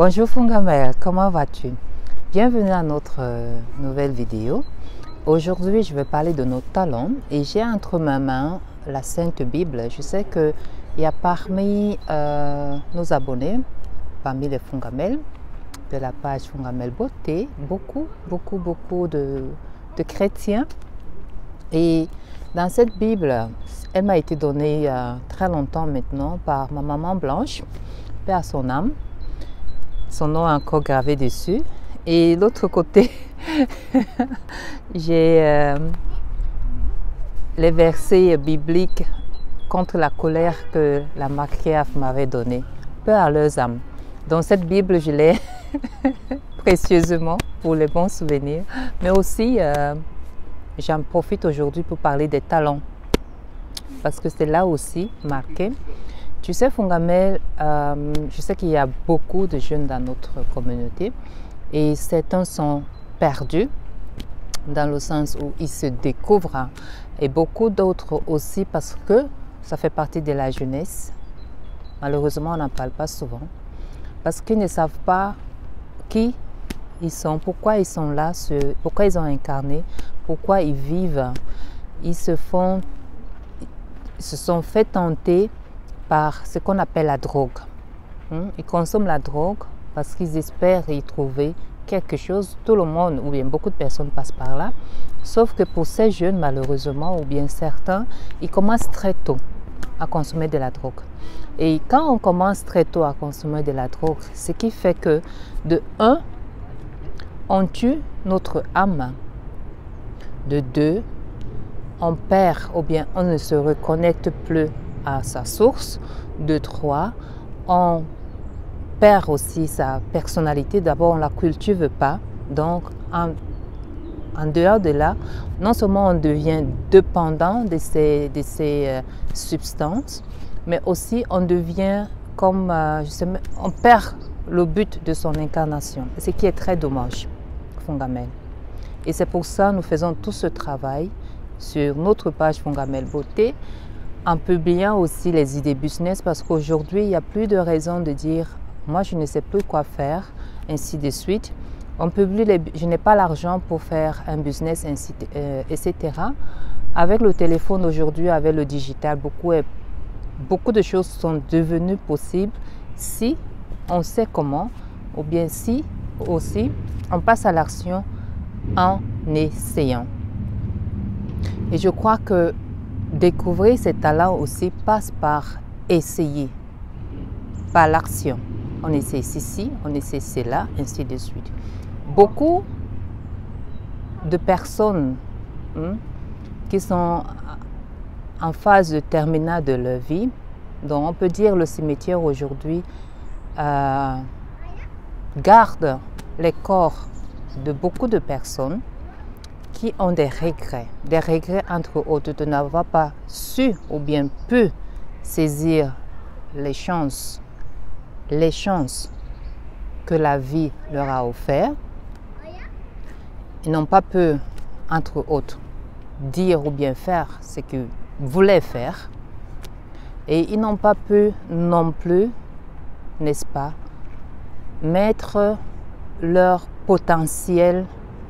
Bonjour Fungamel, comment vas-tu? Bienvenue à notre nouvelle vidéo. Aujourd'hui, je vais parler de nos talents et j'ai entre ma main la Sainte Bible. Je sais qu'il y a parmi nos abonnés, parmi les Fungamel, de la page Fungamel Beauté, beaucoup de chrétiens. Et dans cette Bible, elle m'a été donnée très longtemps maintenant par ma maman Blanche, paix à son âme. Son nom est encore gravé dessus. Et l'autre côté, j'ai les versets bibliques contre la colère que la matriarche m'avait donnée. Peu à leurs âmes. Donc cette Bible, je l'ai précieusement pour les bons souvenirs. Mais aussi, j'en profite aujourd'hui pour parler des talents. Parce que c'est là aussi marqué. Tu sais, Fungamel, je sais qu'il y a beaucoup de jeunes dans notre communauté et certains sont perdus dans le sens où ils se découvrent et beaucoup d'autres aussi parce que ça fait partie de la jeunesse. Malheureusement, on n'en parle pas souvent parce qu'ils ne savent pas qui ils sont, pourquoi ils sont là, pourquoi ils ont incarné, pourquoi ils vivent. Ils se sont fait tenter par ce qu'on appelle la drogue. Ils consomment la drogue parce qu'ils espèrent y trouver quelque chose. Tout le monde, ou bien beaucoup de personnes passent par là. Sauf que pour ces jeunes, malheureusement, ou bien certains, ils commencent très tôt à consommer de la drogue. Et quand on commence très tôt à consommer de la drogue, ce qui fait que, de un, on tue notre âme. De deux, on perd ou bien on ne se reconnecte plus à sa source. De trois, on perd aussi sa personnalité. D'abord, on ne la cultive pas. Donc, en dehors de là, non seulement on devient dépendant de ces substances, mais aussi on devient comme, on perd le but de son incarnation. Ce qui est très dommage, Fungamel. Et c'est pour ça que nous faisons tout ce travail sur notre page Fungamel Beauté, en publiant aussi les idées business, parce qu'aujourd'hui, il n'y a plus de raison de dire « moi, je ne sais plus quoi faire », ainsi de suite. On publie je n'ai pas l'argent pour faire un business, etc. Avec le téléphone aujourd'hui, avec le digital, beaucoup de choses sont devenues possibles si on sait comment, ou bien si aussi on passe à l'action en essayant. Et je crois que découvrir ces talents aussi passe par essayer, par l'action. On essaie ceci, on essaie cela, ainsi de suite. Beaucoup de personnes qui sont en phase terminale de leur vie, donc on peut dire le cimetière aujourd'hui garde les corps de beaucoup de personnes qui ont des regrets entre autres de n'avoir pas su ou bien pu saisir les chances que la vie leur a offertes. Ils n'ont pas pu, entre autres, dire ou bien faire ce qu'ils voulaient faire. Et ils n'ont pas pu non plus, n'est-ce pas, mettre leur potentiel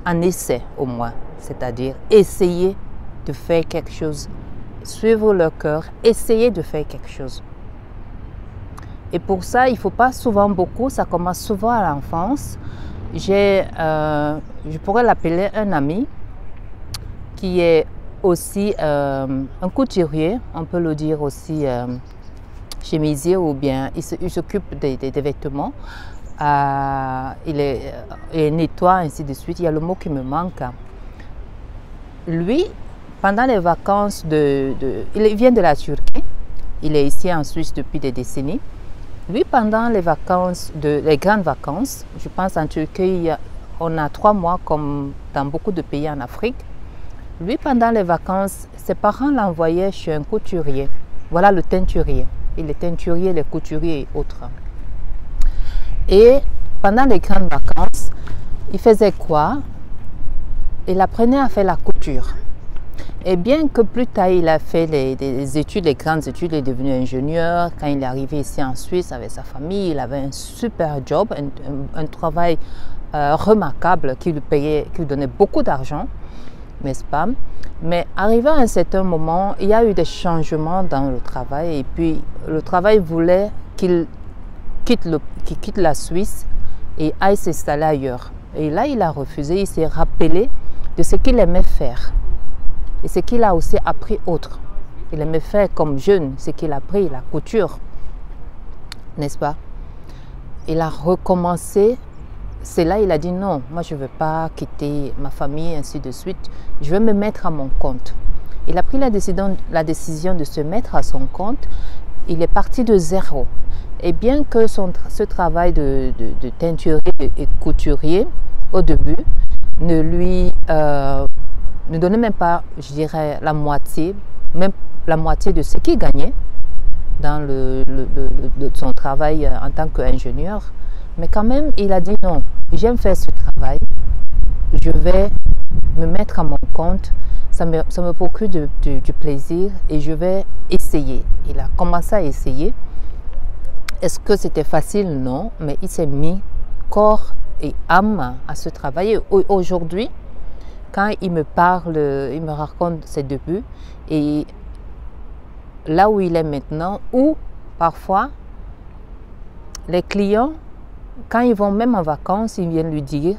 en essai au moins. C'est-à-dire essayer de faire quelque chose, suivre leur cœur, essayer de faire quelque chose. Et pour ça, il ne faut pas souvent beaucoup, ça commence souvent à l'enfance. Je pourrais l'appeler un ami qui est aussi un couturier, on peut le dire aussi chemisier ou bien il s'occupe des vêtements. Il nettoie, ainsi de suite. Il y a le mot qui me manque. Lui, pendant les vacances il vient de la Turquie, il est ici en Suisse depuis des décennies. Lui, pendant les grandes vacances, je pense en Turquie, on a 3 mois comme dans beaucoup de pays en Afrique. Lui, pendant les vacances, ses parents l'envoyaient chez un couturier. Voilà le teinturier. Il est teinturier, les couturiers et autres. Et pendant les grandes vacances, il faisait quoi? Il apprenait à faire la couture. Et bien que plus tard, il a fait des études, les grandes études, il est devenu ingénieur. Quand il est arrivé ici en Suisse avec sa famille, il avait un super job, un travail remarquable qui lui payait, qui lui donnait beaucoup d'argent, n'est-ce pas? Mais arrivé à un certain moment, il y a eu des changements dans le travail et puis le travail voulait qu'il quitte la Suisse et aille s'installer ailleurs. Et là, il a refusé, il s'est rappelé de ce qu'il aimait faire et ce qu'il a aussi appris autre. Il aimait faire comme jeune, ce qu'il a appris, la couture, n'est-ce pas? Il a recommencé. C'est là il a dit non, moi je ne veux pas quitter ma famille, ainsi de suite. Je veux me mettre à mon compte. Il a pris la décision de se mettre à son compte. Il est parti de zéro. Et bien que ce travail de teinturier et couturier, au début, ne donnait même pas, je dirais, la moitié, même la moitié de ce qu'il gagnait dans son travail en tant qu'ingénieur. Mais quand même, il a dit non, j'aime faire ce travail, je vais me mettre à mon compte, ça me procure du plaisir et je vais essayer. Il a commencé à essayer. Est-ce que c'était facile? Non, mais il s'est mis corps et âme à ce travail. Aujourd'hui, quand il me parle, il me raconte ses débuts et là où il est maintenant, où parfois les clients, quand ils vont même en vacances, ils viennent lui dire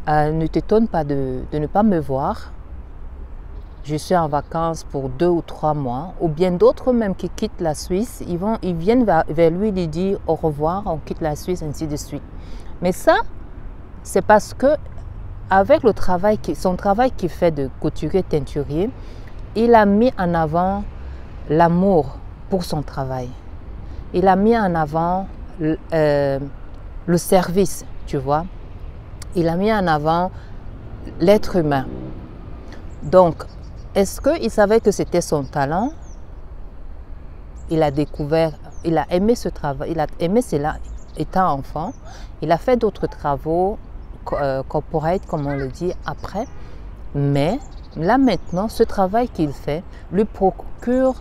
ne t'étonne pas de ne pas me voir. Je suis en vacances pour 2 ou 3 mois. Ou bien d'autres même qui quittent la Suisse, ils viennent vers lui lui dire au revoir, on quitte la Suisse, ainsi de suite. Mais ça, c'est parce que avec son travail qu'il fait de couturier teinturier, il a mis en avant l'amour pour son travail. Il a mis en avant le service, tu vois. Il a mis en avant l'être humain. Donc, est-ce qu'il savait que c'était son talent? Il a découvert, il a aimé ce travail, il a aimé cela étant enfant. Il a fait d'autres travaux corporate, comme on le dit, après. Mais là maintenant, ce travail qu'il fait lui procure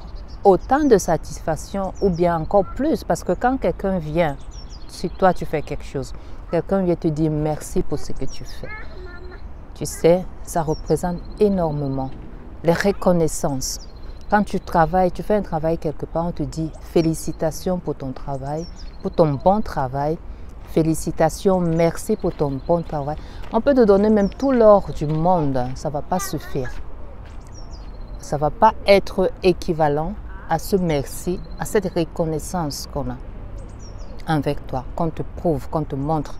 autant de satisfaction ou bien encore plus. Parce que quand quelqu'un vient, si toi tu fais quelque chose, quelqu'un vient te dire merci pour ce que tu fais. Tu sais, ça représente énormément les reconnaissances. Quand tu travailles, tu fais un travail quelque part, on te dit félicitations pour ton travail, pour ton bon travail. Félicitations, merci pour ton bon travail. On peut te donner même tout l'or du monde, ça ne va pas suffire. Ça ne va pas être équivalent à ce merci, à cette reconnaissance qu'on a avec toi, qu'on te prouve, qu'on te montre.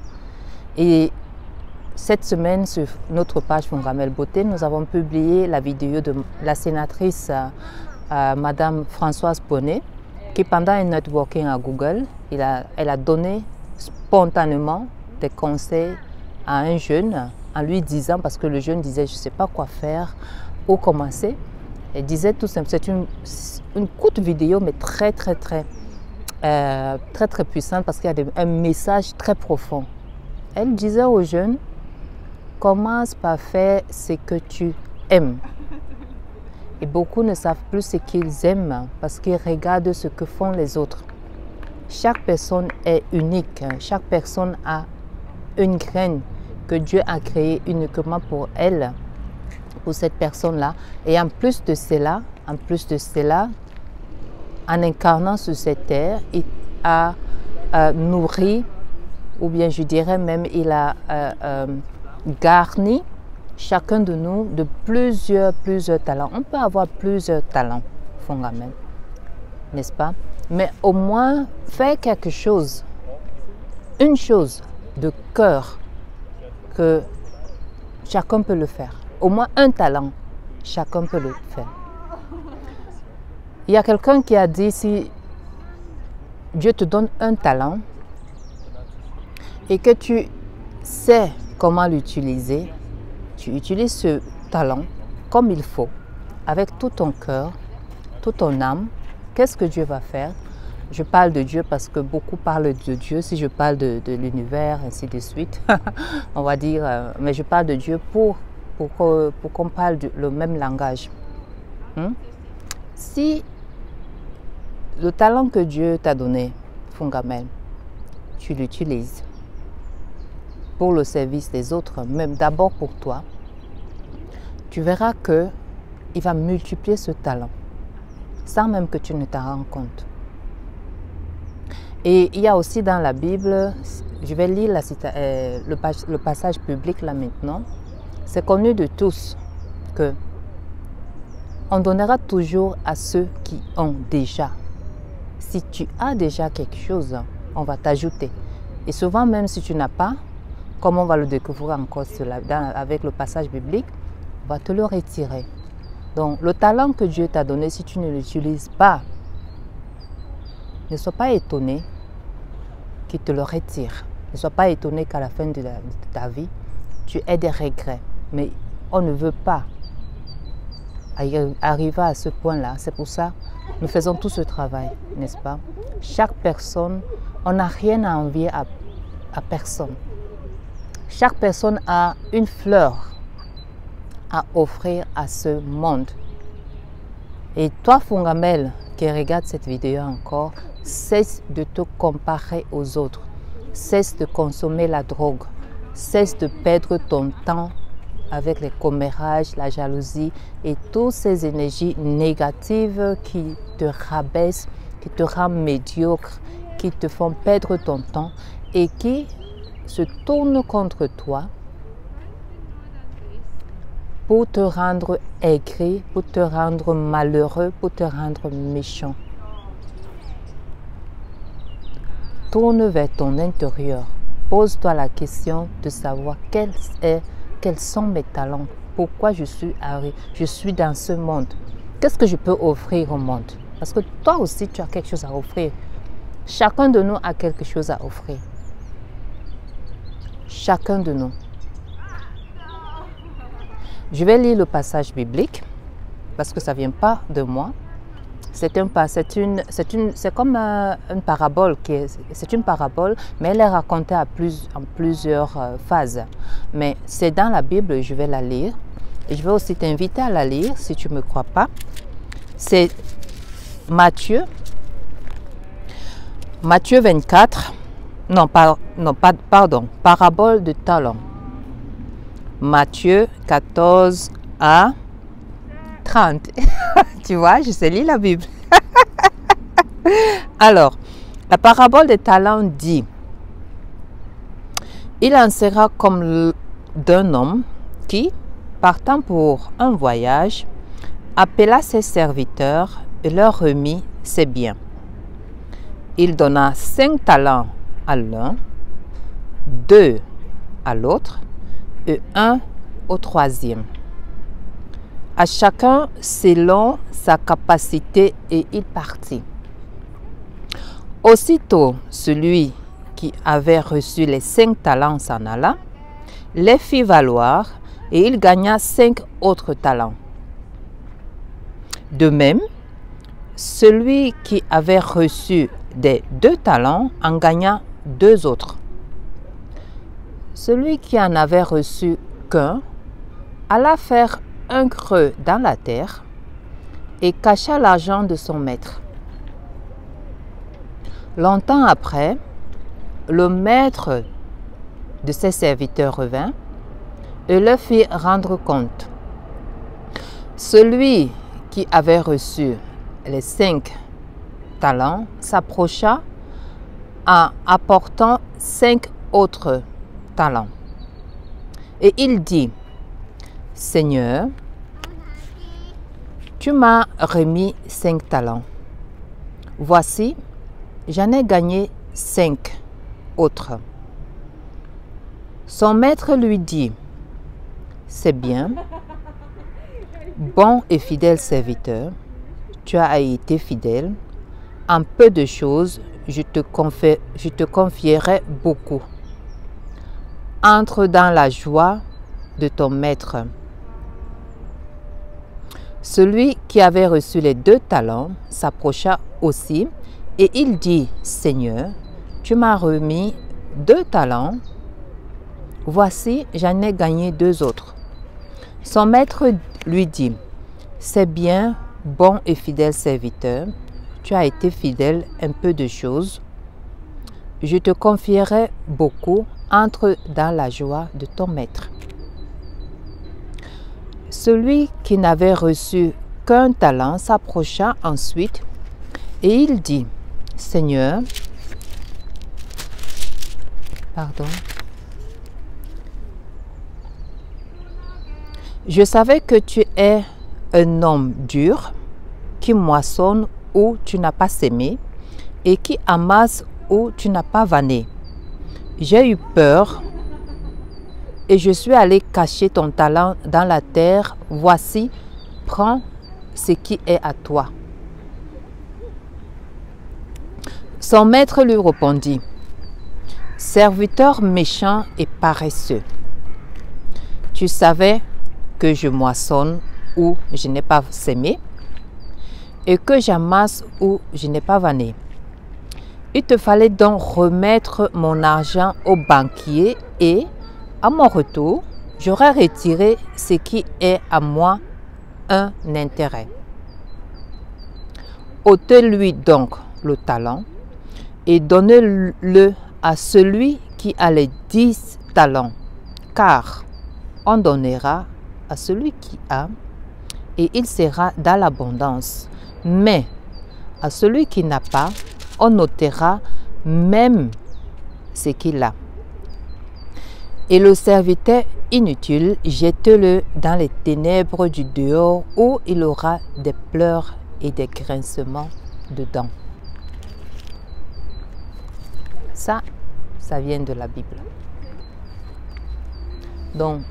Et cette semaine, sur notre page Fongamel Beauté, nous avons publié la vidéo de la sénatrice Madame Françoise Bonnet, qui pendant un networking à Google, elle a donné spontanément des conseils à un jeune en lui disant, parce que le jeune disait je ne sais pas quoi faire, où commencer. Elle disait tout simplement, c'est une courte vidéo mais très puissante parce qu'il y a un message très profond. Elle disait aux jeunes, commence par faire ce que tu aimes. Et beaucoup ne savent plus ce qu'ils aiment parce qu'ils regardent ce que font les autres. Chaque personne est unique. Chaque personne a une graine que Dieu a créée uniquement pour elle, pour cette personne-là. Et en plus de cela, en incarnant sur cette terre, il a nourri, ou bien je dirais même, il a garni chacun de nous de plusieurs talents. On peut avoir plusieurs talents, Fongamel, n'est-ce pas? Mais au moins, faire quelque chose, une chose de cœur, que chacun peut le faire. Au moins un talent, chacun peut le faire. Il y a quelqu'un qui a dit, si Dieu te donne un talent et que tu sais comment l'utiliser, tu utilises ce talent comme il faut, avec tout ton cœur, toute ton âme. Qu'est-ce que Dieu va faire? Je parle de Dieu parce que beaucoup parlent de Dieu. Si je parle de l'univers, ainsi de suite, on va dire, mais je parle de Dieu pour qu'on parle le même langage. Si le talent que Dieu t'a donné, Fungamel, tu l'utilises pour le service des autres, même d'abord pour toi, tu verras que il va multiplier ce talent, sans même que tu ne t'en rends compte. Et il y a aussi dans la Bible, je vais lire le passage biblique là maintenant, c'est connu de tous que on donnera toujours à ceux qui ont déjà. Si tu as déjà quelque chose, on va t'ajouter. Et souvent même si tu n'as pas, comme on va le découvrir encore avec le passage biblique, on va te le retirer. Donc le talent que Dieu t'a donné, si tu ne l'utilises pas, ne sois pas étonné qu'il te le retire. Ne sois pas étonné qu'à la fin de ta vie, tu aies des regrets. Mais on ne veut pas arriver à ce point-là. C'est pour ça que nous faisons tout ce travail, n'est-ce pas? Chaque personne, on n'a rien à envier à personne. Chaque personne a une fleur à offrir à ce monde. Et toi, Fungamel, qui regarde cette vidéo encore, cesse de te comparer aux autres. Cesse de consommer la drogue. Cesse de perdre ton temps avec les commérages, la jalousie et toutes ces énergies négatives qui te rabaissent, qui te rendent médiocre, qui te font perdre ton temps et qui se tournent contre toi pour te rendre aigri, pour te rendre malheureux, pour te rendre méchant. Tourne vers ton intérieur. Pose-toi la question de savoir quels sont mes talents, pourquoi je suis dans ce monde. Qu'est-ce que je peux offrir au monde? Parce que toi aussi, tu as quelque chose à offrir. Chacun de nous a quelque chose à offrir. Chacun de nous. Je vais lire le passage biblique parce que ça ne vient pas de moi. C'est comme une parabole, c'est une parabole, mais elle est racontée en plusieurs phases. Mais c'est dans la Bible, je vais la lire. Et je vais aussi t'inviter à la lire si tu ne me crois pas. C'est Matthieu 24, pardon, parabole de talent. Matthieu 14 à 30. Tu vois, je sais lire la Bible. Alors, la parabole des talents dit: il en sera comme d'un homme qui, partant pour un voyage, appela ses serviteurs et leur remit ses biens. Il donna 5 talents à l'un, 2 à l'autre et 1 au troisième. À chacun selon sa capacité, et il partit. Aussitôt, celui qui avait reçu les 5 talents s'en alla, les fit valoir, et il gagna 5 autres talents. De même, celui qui avait reçu des 2 talents en gagna 2 autres. Celui qui en avait reçu qu'un alla faire un creux dans la terre et cacha l'argent de son maître. Longtemps après, le maître de ses serviteurs revint et leur fit rendre compte. Celui qui avait reçu les 5 talents s'approcha en apportant 5 autres talents. Et il dit: Seigneur, tu m'as remis 5 talents. Voici, j'en ai gagné 5 autres. Son maître lui dit: c'est bien, bon et fidèle serviteur, tu as été fidèle. En peu de choses, je te confierai beaucoup. Entre dans la joie de ton maître. Celui qui avait reçu les 2 talents s'approcha aussi et il dit: Seigneur, tu m'as remis 2 talents. Voici, j'en ai gagné 2 autres. Son maître lui dit: C'est bien, bon et fidèle serviteur. Tu as été fidèle un peu de choses. Je te confierai beaucoup. Entre dans la joie de ton maître. Celui qui n'avait reçu qu'un talent s'approcha ensuite et il dit, Seigneur, pardon, je savais que tu es un homme dur, qui moissonne où tu n'as pas sémé et qui amasse où tu n'as pas vanné. J'ai eu peur et je suis allé cacher ton talent dans la terre. Voici, prends ce qui est à toi. Son maître lui répondit, serviteur méchant et paresseux, tu savais que je moissonne où je n'ai pas sémé et que j'amasse où je n'ai pas vanné. Il te fallait donc remettre mon argent au banquier et, à mon retour, j'aurais retiré ce qui est à moi un intérêt. Ôtez-lui donc le talent et donnez-le à celui qui a les 10 talents, car on donnera à celui qui a et il sera dans l'abondance. Mais à celui qui n'a pas, on ôtera même ce qu'il a. Et le serviteur inutile, jette-le dans les ténèbres du dehors où il aura des pleurs et des grincements de dents. Ça vient de la Bible. Donc,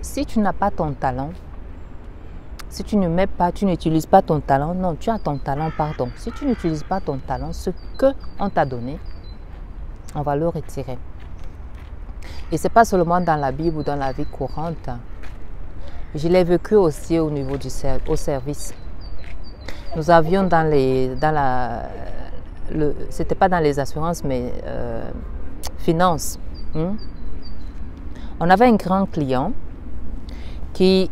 si tu n'as pas ton talent, si tu ne mets pas, tu n'utilises pas ton talent, non, tu as ton talent, pardon. Si tu n'utilises pas ton talent, ce qu'on t'a donné, on va le retirer. Et ce n'est pas seulement dans la Bible ou dans la vie courante. Je l'ai vécu aussi au niveau au service. Nous avions c'était pas dans les assurances, mais finances. On avait un grand client qui,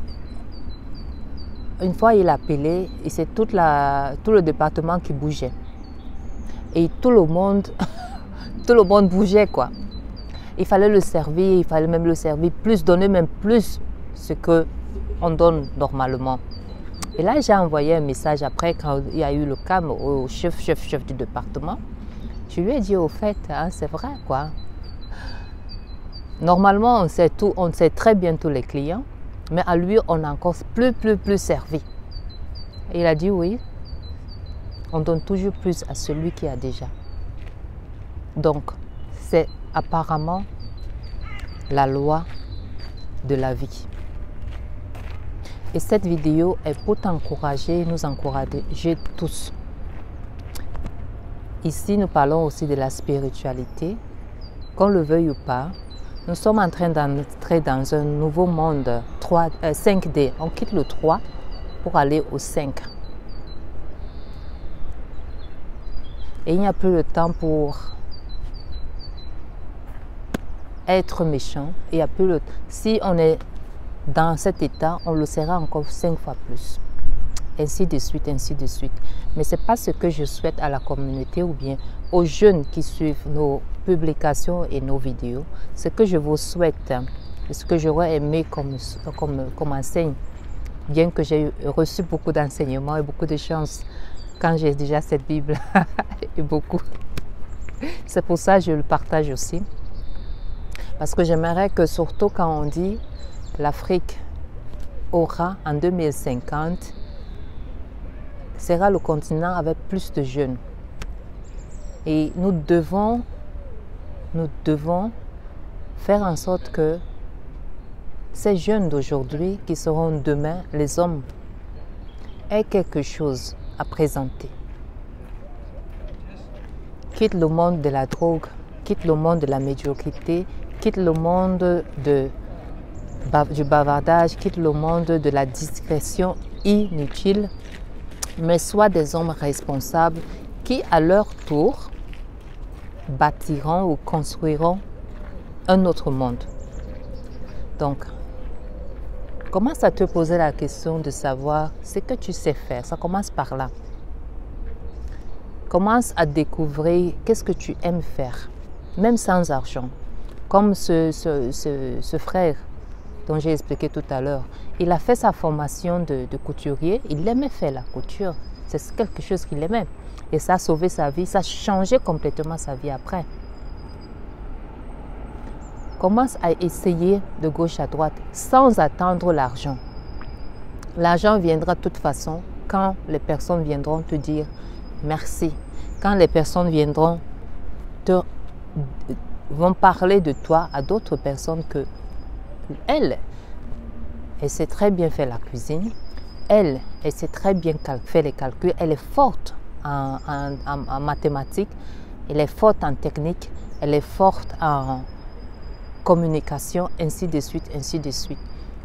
une fois il a appelé, et c'est tout le département qui bougeait. Et tout le monde bougeait, quoi. Il fallait le servir, il fallait même le servir plus, donner même plus ce qu'on donne normalement. Et là, j'ai envoyé un message après, quand il y a eu le cas au chef du département. Je lui ai dit, au fait, hein, c'est vrai, quoi. Normalement, on sait très bien tous les clients, mais à lui, on a encore plus servi. Et il a dit, oui, on donne toujours plus à celui qui a déjà. Donc, c'est apparemment la loi de la vie. Et cette vidéo est pour t'encourager, nous encourager tous. Ici, nous parlons aussi de la spiritualité. Qu'on le veuille ou pas, nous sommes en train d'entrer dans un nouveau monde 5D. On quitte le 3 pour aller au 5. Et il n'y a plus le temps pour être méchant. Il y a plus le... Si on est dans cet état, on le sera encore 5 fois plus. Ainsi de suite, ainsi de suite. Mais ce n'est pas ce que je souhaite à la communauté ou bien aux jeunes qui suivent nos publications et nos vidéos. Ce que je vous souhaite, ce que j'aurais aimé comme enseigne, bien que j'ai reçu beaucoup d'enseignements et beaucoup de chance quand j'ai déjà cette Bible, et beaucoup. C'est pour ça que je le partage aussi. Parce que j'aimerais que surtout quand on dit l'Afrique aura en 2050, sera le continent avec plus de jeunes. Et nous devons faire en sorte que ces jeunes d'aujourd'hui, qui seront demain les hommes, aient quelque chose à présenter. Quitte le monde de la drogue, quitte le monde de la médiocrité, quitte le monde du bavardage, quitte le monde de la discrétion inutile, mais soient des hommes responsables qui, à leur tour, bâtiront ou construiront un autre monde. Donc, Commence à te poser la question de savoir ce que tu sais faire. Ça commence par là. Commence à découvrir qu'est-ce que tu aimes faire, même sans argent. Comme ce frère dont j'ai expliqué tout à l'heure. Il a fait sa formation de couturier. Il aimait faire la couture. C'est quelque chose qu'il aimait. Et ça a sauvé sa vie. Ça a changé complètement sa vie après. Commence à essayer de gauche à droite sans attendre l'argent. L'argent viendra de toute façon quand les personnes viendront te dire merci. Quand les personnes vont parler de toi à d'autres personnes que elle sait très bien faire la cuisine. Elle sait très bien faire les calculs. Elle est forte en mathématiques. Elle est forte en technique. Elle est forte en communication, ainsi de suite, ainsi de suite.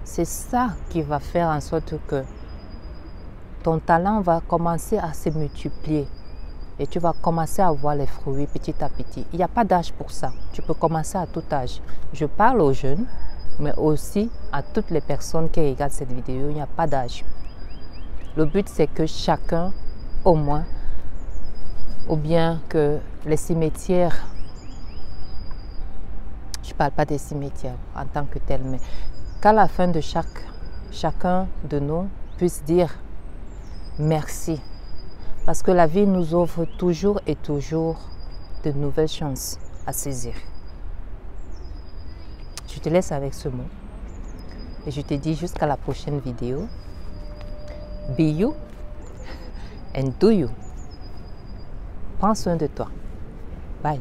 C'est ça qui va faire en sorte que ton talent va commencer à se multiplier et tu vas commencer à voir les fruits petit à petit. Il n'y a pas d'âge pour ça. Tu peux commencer à tout âge. Je parle aux jeunes, mais aussi à toutes les personnes qui regardent cette vidéo. Il n'y a pas d'âge. Le but, c'est que chacun, au moins, ou bien que les cimetières, je ne parle pas des cimetières en tant que tel, mais qu'à la fin de chacun de nous puisse dire merci. Parce que la vie nous offre toujours et toujours de nouvelles chances à saisir. Je te laisse avec ce mot. Et je te dis jusqu'à la prochaine vidéo. Be you and do you. Prends soin de toi. Bye.